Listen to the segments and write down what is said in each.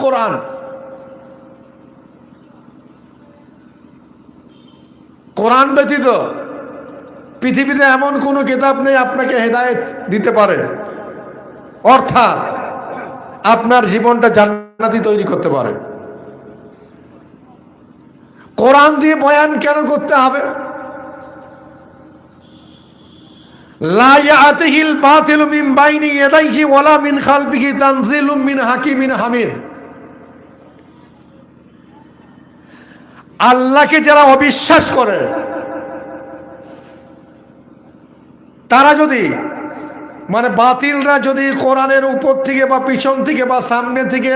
কোরআন। কোরআন ব্যতীত পৃথিবীতে এমন কোনো কিতাব নেই আপনাকে হেদায়েত দিতে পারে, অর্থাৎ আপনার জীবনটা জান্নাতি তৈরি করতে পারে। কোরআন দিয়ে বয়ান কেন করতে হবে? লা ইয়াতিহিল বাতিলু মিন বাইনি ইয়াদাইহি ওয়ালা মিন খালফিহি তানজিলুম মিন হাকিমিন হামিদ। আল্লাহকে যারা অবিশ্বাস করে, তারা যদি মানে বাতিলরা যদি কোরআনের উপর থেকে বা পিছন থেকে বা সামনে থেকে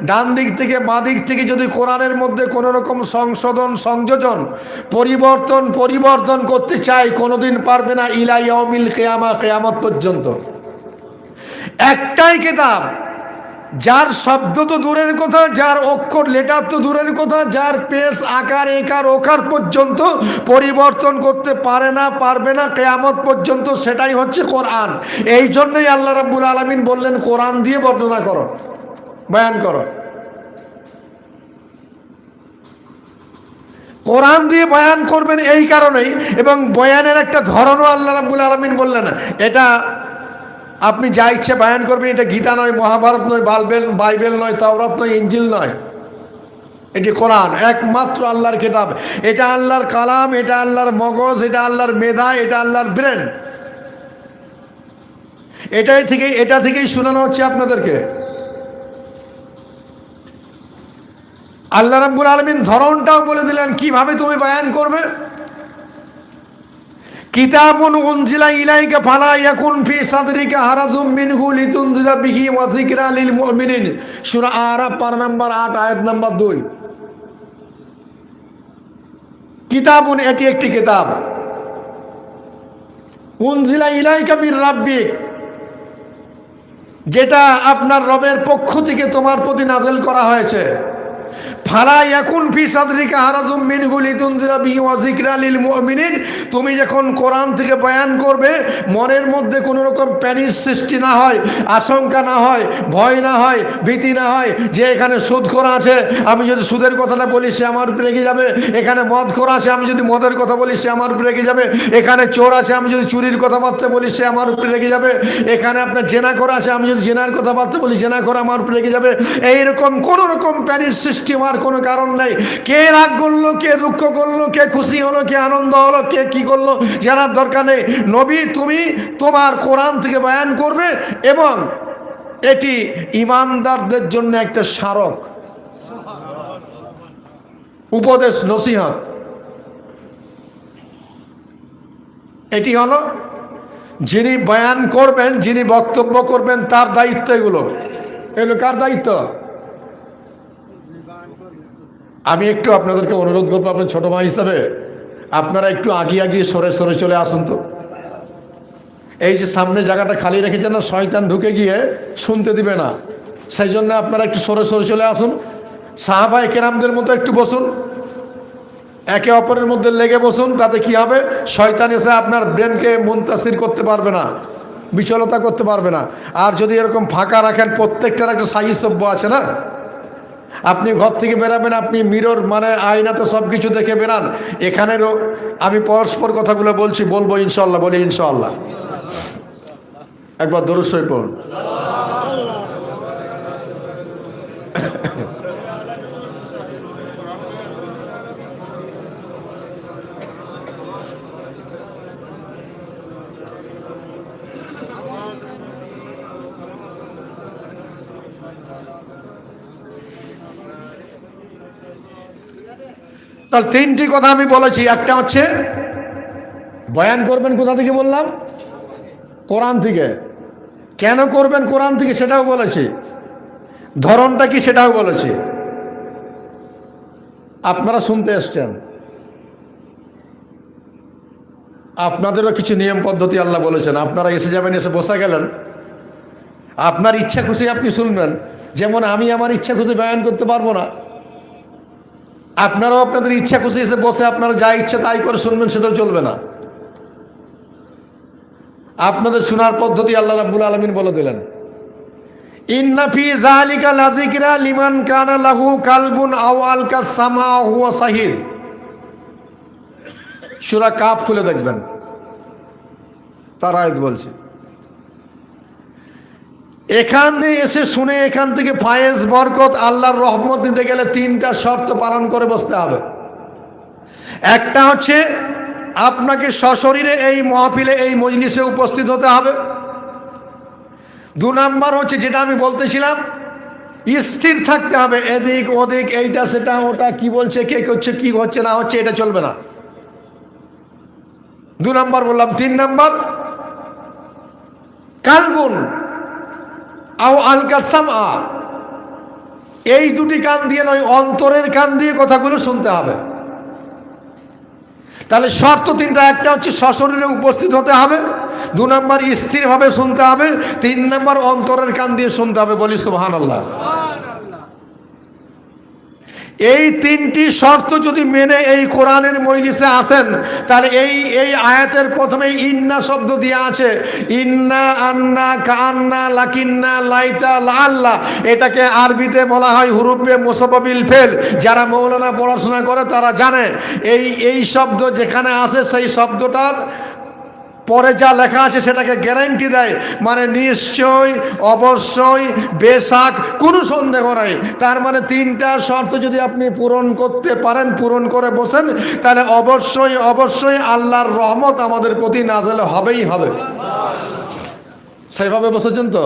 ডান দিক থেকে বাঁ দিক থেকে যদি কোরআনের মধ্যে কোনো রকম সংশোধন সংযোজন পরিবর্তন করতে চায়, কোনোদিন পারবে না ইলা ইয়াউমিল কিয়ামা, কিয়ামত পর্যন্ত। একটাই কিতাব যার শব্দ তো দূরের কথা, যার অক্ষর লেটার তো দূরের কথা, যার পেশ আকার একার ওকার পর্যন্ত পরিবর্তন করতে পারে না, পারবে না কিয়ামত পর্যন্ত, সেটাই হচ্ছে কোরআন। এই জন্যই আল্লাহ রাব্বুল আলামিন বললেন কোরআন দিয়ে বর্ণনা করো, বয়ান করো। কোরআন দিয়ে বয়ান করবেন এই কারণেই, এবং বয়ানের একটা ধরনও আল্লাহ রাব্বুল আলামিন বললেন, এটা আপনি যা ইচ্ছে বয়ান করবেন, এটা গীতা নয়, মহাভারত নয়, বাইবেল নয়, তাওরাত নয়, ইনজিল নয়, এটি কোরআন, একমাত্র আল্লাহর কিতাব। এটা আল্লাহর কালাম, এটা আল্লাহর মগজ, এটা আল্লাহর মেধা, এটা আল্লাহর ব্রেন। এটা থেকেই শোনানো হচ্ছে আপনাদেরকে। আল্লাহ রাব্বুল আলামিন ধরনটাও বলে দিলেন কিভাবে তুমি বয়ান করবে। কিতাবুন উনজিলা ইলাইকা ফালা ইয়াকুন ফি সাদরিকা হারাজুম মিনহু লিতুনজিরা বিহি ওয়া যিকরা লিল মুমিনিন, সূরা আরাফ পারা নাম্বার 8 আয়াত নাম্বার 2। কিতাবুন, এটি একটি কিতাব, উনজিলা ইলাইকা মির রাব্বিক, যেটা আপনার রবের পক্ষ থেকে তোমার প্রতি নাযিল করা হয়েছে। ফালা ইয়াকুন ফি সাদরিকা হারাজুম মিনহু লিতুনজিরা বিহি ওয়া যিকরা লিল মুমিনিন, তুমি যখন কোরআন থেকে বয়ান করবে মনের মধ্যে কোনো রকম প্যানিক সৃষ্টি না হয়, আশঙ্কা না হয়, ভয় না হয়, ভীতি না হয় যে এখানে সুদ করা আছে, আমি যদি সুদের কথাটা বলি সে আমার উপরে রেগে যাবে, এখানে মদ করা আছে, আমি যদি মদের কথা বলি সে আমার উপরে রেগে যাবে, এখানে চোর আছে, আমি যদি চুরির কথাবার্তা বলি সে আমার উপরে রেগে যাবে, এখানে আপনার জেনা করা আছে, আমি যদি জেনার কথাবার্তা বলি জেনা করা আমার উপরে রেগে যাবে। এইরকম কোনো রকম প্যানিক সৃষ্টি হওয়ার কোনো কারণ নেই। কে রাগ করলো, কে দুঃখ করলো, কে খুশি হলো, কে আনন্দ হলো, কে কি করলো জানার দরকার নেই। নবী তুমি তোমার কোরআন থেকে বয়ান করবে, এবং এটি ঈমানদারদের জন্য একটা স্মারক, উপদেশ, নসিহত। এটি হলো যিনি বয়ান করবেন, যিনি বক্তব্য করবেন, তার দায়িত্ব। এগুলো কার দায়িত্ব? আমি একটু আপনাদেরকে অনুরোধ করবো, আপনার ছোট ভাই হিসাবে আপনারা একটু আগিয়ে সরে চলে আসুন তো। এই যে সামনে জায়গাটা খালি রেখেছেন না, শয়তান ঢুকে গিয়ে শুনতে দিবে না, সেই জন্য আপনারা একটু সরে চলে আসুন। সাহাবায়ে কেরামদের মতো একটু বসুন, একে অপরের মধ্যে লেগে বসুন, তাতে কি হবে, শয়তান এসে আপনার ব্রেনকে মুনতাসির করতে পারবে না, বিচলতা করতে পারবে না। আর যদি এরকম ফাঁকা রাখেন, প্রত্যেকটার একটা সাহি সভ্য আছে না, আপনি ঘর থেকে বেরাবেন, আপনি মিরর মানে আয়নাতে সব কিছু দেখে বেরান। এখানেরও আমি পরস্পর কথাগুলো বলবো ইনশাল্লাহ, বলি ইনশাল্লাহ। একবার দরুদ শরীফ পড়ুন। তাহলে তিনটি কথা আমি বলেছি। একটা হচ্ছে বয়ান করবেন কোথা থেকে বললাম? কোরআন থেকে। কেন করবেন কোরআন থেকে সেটাও বলেছি, ধরনটা কি সেটাও বলেছি। আপনারা শুনতে এসছেন, আপনাদেরও কিছু নিয়ম পদ্ধতি আল্লাহ বলেছেন। আপনারা এসে যাবেন, এসে বসা গেলেন, আপনার ইচ্ছা খুশি আপনি শুনবেন। যেমন আমি আমার ইচ্ছা খুশি বয়ান করতে পারবো না, আপনারাও আপনাদের ইচ্ছা খুশি এসে বসে আপনারা যা ইচ্ছা তাই করে শুনবেন, সেটাও চলবে না। আপনাদের শোনার পদ্ধতি আল্লাহ রাব্বুল আলামিন বলে দিলেন। ইন্না ফি যালিকা লাযিকরা লিমান কানা লাহু কালবুন আও আলকাস সামা হুয়া শাহিদ। সূরা কাফ খুলে দেখবেন, তার আয়াত বলছে। এখান দিয়ে এসে শুনে এখান থেকে ফায়েজ বরকত আল্লাহর রহমত নিতে গেলে তিনটা শর্ত পালন করে বসতে হবে। একটা হচ্ছে আপনাকে সশরীরে এই মাহফিলে এই মজলিসে উপস্থিত হতে হবে। 2 নাম্বার হচ্ছে যেটা আমি বলতেছিলাম, স্থির থাকতে হবে, এদিক ওদিক এইটা সেটা ওটা কি বলছে কে করছে কি হচ্ছে না হচ্ছে এটা চলবে না। 2 নাম্বার বললাম। 3 নাম্বার কালবুন আও আলকাসামা, এই দুটি কান দিয়ে নয়, অন্তরের কান দিয়ে কথাগুলো শুনতে হবে। তাহলে শর্ত 3টা, একটা হচ্ছে সশরীরে উপস্থিত হতে হবে, 2 নাম্বার স্থিরভাবে শুনতে হবে, 3 নাম্বার অন্তরের কান দিয়ে শুনতে হবে। বলি সুবহানাল্লাহ। এই 3টি শর্ত যদি মেনে এই কোরআনের মজলিসে আসেন, তাহলে এই আয়াতের প্রথমে ইন্না শব্দ দিয়ে আছে, ইন্না আন্না কান্না লাকিন্না লাইতা লাল্লাহ, এটাকে আরবিতে বলা হয় হুরুফে মুসাব্বাবিল ফেল। যারা মৌলানা পড়াশোনা করে তারা জানে এই শব্দ যেখানে আসে সেই শব্দটার পরে যা লেখা আছে সেটাকে গ্যারান্টি দেয়, মানে নিশ্চয়, অবশ্যই, বেশাক, কোনো সন্দেহ নাই। তার মানে 3টা শর্ত যদি আপনি পূরণ করতে পারেন, পূরণ করে বসেন, তাহলে অবশ্যই অবশ্যই আল্লাহর রহমত আমাদের প্রতি নাযিল হবেই হবে। সেইভাবে বসেছেন তো?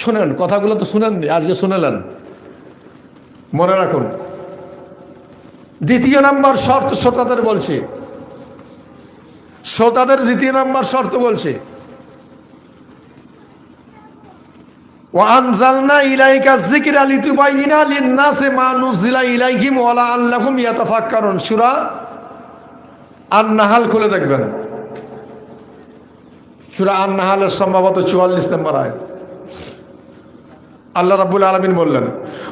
শুনেন কথাগুলো তো শুনেননি, আজকে শুনেলেন, মনে রাখুন। 2য় নাম্বার শর্ত শ্রোতাদের বলছি, শ্রোতাদের 2য় নাম্বার শর্ত বলছি, ওয়া আনজালনা ইলাইকা যিকরা লিতুবাইয়িনা লিন-নাসি মা নুযিলা ইলাইহিম ওয়া লাআল্লাহুম ইয়াতাফাক্কারুন। সূরা আন-নাহাল খুলে দেখবেন, সূরা আন-নাহালের সম্ভবত 44 নম্বর আয়াত। আল্লাহ রাব্বুল আলামিন বললেন,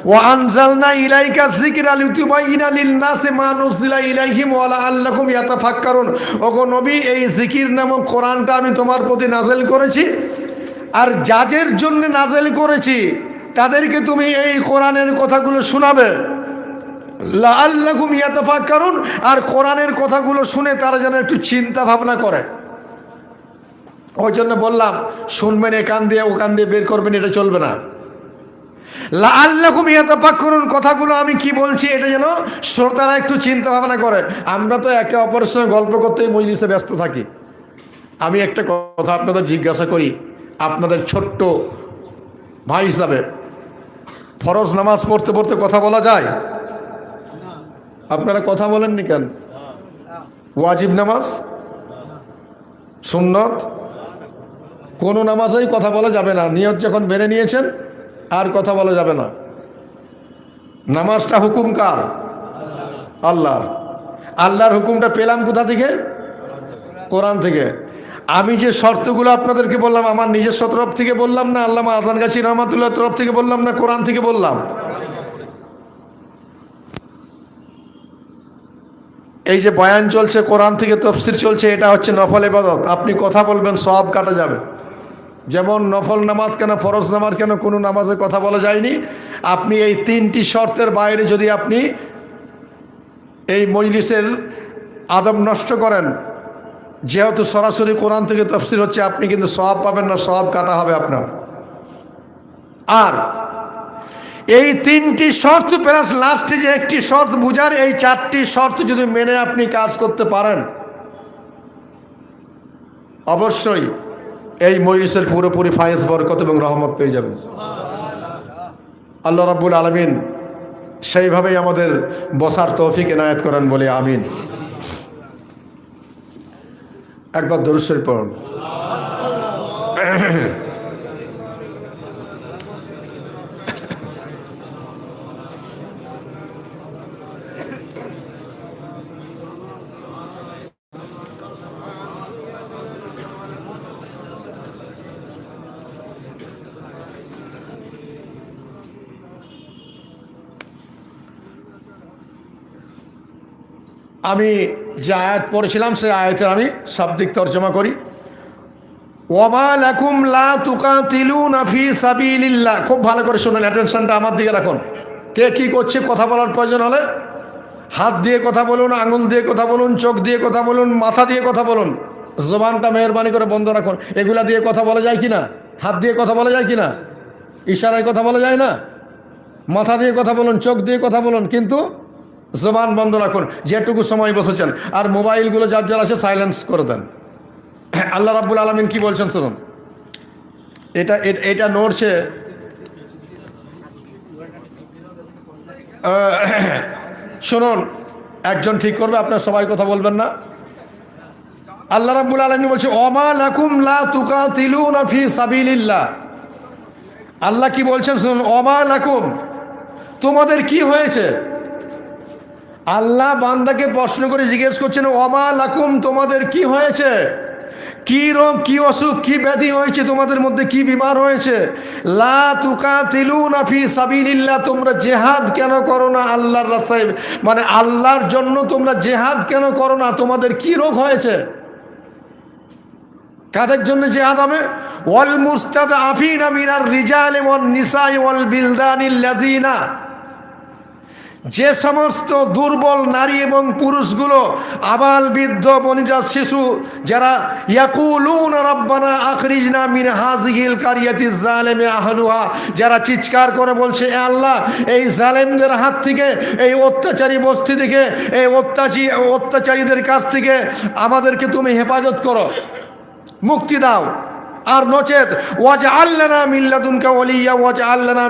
ওয়া আনজালনা ইলাইকা যিকরা লিতুবাইয়িনা লিন-নাসি মা নুযিলা ইলাইহিম ওয়া লাআল্লাকুম ইয়াতাফাক্কারুন। ওগো নবী, এই জিকির নামক কোরআনটা আমি তোমার প্রতি নাযিল করেছি, আর যাদের জন্য নাযিল করেছি তাদেরকে তুমি এই কোরআনের কথাগুলো শোনাবে, লাআল্লাকুম ইয়াতাফাক্কারুন, আর কোরআনের কথাগুলো শুনে তারা যেন একটু চিন্তা ভাবনা করে। ওই জন্য বললাম, শুনবেন এ কান দিয়ে ও কান দিয়ে বের করবেন, এটা চলবে না। লাআল্লাকুম ইয়াতাফাক্কারুন, কথাগুলো আমি কি বলছি এটা যেন শ্রোতারা একটু চিন্তা ভাবনা করে। আমরা তো একে অপরের সঙ্গে গল্প করতেই মজলিসে ব্যস্ত থাকি। আমি একটা কথা আপনাদের জিজ্ঞাসা করি, আপনাদের ছোট্ট ভাই হিসাবে, ফরজ নামাজ পড়তে পড়তে কথা বলা যায়? আপনারা কথা বলেননি কেন? ওয়াজিব নামাজ, সুন্নত, কোনো নামাজেই কথা বলা যাবে না। নিয়ত যখন মেনে নিয়েছেন আর কথা বলা যাবে না। নামাজটা হুকুম কার? আল্লাহর। আল্লাহর হুকুমটা পেলাম কোথা থেকে? কোরআন থেকে। আমি যে শর্তগুলো আপনাদেরকে বললাম, আমার নিজস্ব তরফ থেকে বললাম না, আল্লামা আযান গাছী রহমাতুল্লাহ তরফ থেকে বললাম না, কোরআন থেকে বললাম? এই যে বয়ান চলছে, কোরআন থেকে তাফসীর চলছে, এটা হচ্ছে নফল ইবাদত। আপনি কথা বলবেন, সওয়াব কাটা যাবে। যেমন নফল নামাজ কেন, ফরজ নামাজ কেন, কোনো নামাজে কথা বলা যায়নি। আপনি এই 3টি শর্তের বাইরে যদি আপনি এই মজলিসের আদব নষ্ট করেন, যেহেতু সরাসরি কোরআন থেকে তাফসীর হচ্ছে, আপনি কিন্তু সওয়াব পাবেন না, সওয়াব কাটা হবে আপনার। আর এই 3টি শর্ত প্লাস লাস্টে যে একটি শর্ত বুঝার, এই 4টি শর্ত যদি মেনে আপনি কাজ করতে পারেন, অবশ্যই এই মজলিসের পুরোপুরি ফায়েজ বরকত এবং রহমত পেয়ে যাবেন। আল্লাহ রাব্বুল আলামিন সেইভাবেই আমাদের বসার তৌফিক এনায়েত করেন বলে আমিন। একবার দরুদ শরীফ পড়ুন। আমি যে আয়াত পড়েছিলাম সেই আয়াতের আমি শাব্দিক তর্জমা করি। ওয়ামা লাকুম লা তুকাতিলুনা ফি সাবিলিল্লাহ। খুব ভালো করে শুনুন, অ্যাটেনশনটা আমার দিকে রাখুন। কে কি করছে কথা বলার প্রয়োজন হলে হাত দিয়ে কথা বলুন, আঙুল দিয়ে কথা বলুন, চোখ দিয়ে কথা বলুন, মাথা দিয়ে কথা বলুন। জবানটা মেহরবানি করে বন্ধ রাখুন। এগুলা দিয়ে কথা বলা যায় কিনা? হাত দিয়ে কথা বলা যায় কিনা? ইশারায় কথা বলা যায় না? মাথা দিয়ে কথা বলুন, চোখ দিয়ে কথা বলুন, কিন্তু জবান বন্ধ রাখুন যেটুকু সময় বসেছেন। আর মোবাইলগুলো যার যার আছে সাইলেন্স করে দেন। আল্লাহ রাব্বুল আলামিন কি বলছেন শুনুন। এটা নড়ছে, শুনুন, একজন ঠিক করবে, আপনার সবাই কথা বলবেন না। আল্লাহ রাব্বুল আলামিন বলছে ওমা লাকুম লা তুকাতিলুনা ফি সাবিলিল্লাহ। আল্লাহ কি বলছেন শুনুন, ওমা লাকুম, তোমাদের কি হয়েছে? আল্লাহ বান্দাকে প্রশ্ন করে জিজ্ঞেস করছেন ওমা লাকুম, তোমাদের কি হয়েছে? কি রোগ, কি অসুখ, কি ব্যাধি হয়েছে তোমাদের মধ্যে, কি বিমার হয়েছে? লা তুকাতিলুনা ফি সাবিলিল্লাহ, তোমরা জিহাদ কেন করো না আল্লাহর রাস্তায়, মানে আল্লাহর জন্য তোমরা জিহাদ কেন করো না? তোমাদের কি রোগ হয়েছে? কাদের জন্য জিহাদ হবে? ওয়াল মুস্তাদআফিনা মিনার রিজালি ওয়ান নিসাই ওয়াল বিলদানিল্লাযিনা, যে সমস্ত দুর্বল নারী এবং পুরুষগুলো, আবাল বৃদ্ধ বনিতা শিশু, যারা ইয়াকুলুনা রাব্বানা আখরিজনা মিন হাযিহিল কারিয়াতিজ যালিমি আহলুহা, যারা চিৎকার করে বলছে এ আল্লাহ, এই জালেমদের হাত থেকে, এই অত্যাচারী বস্তি থেকে, এই অত্যাচারীদের কাছ থেকে আমাদেরকে তুমি হেফাজত করো, মুক্তি দাও। আর নচেত ওয়াজআল লানা মিন লাদুনকা ওয়ালিয়্যা ওয়াজআল লানা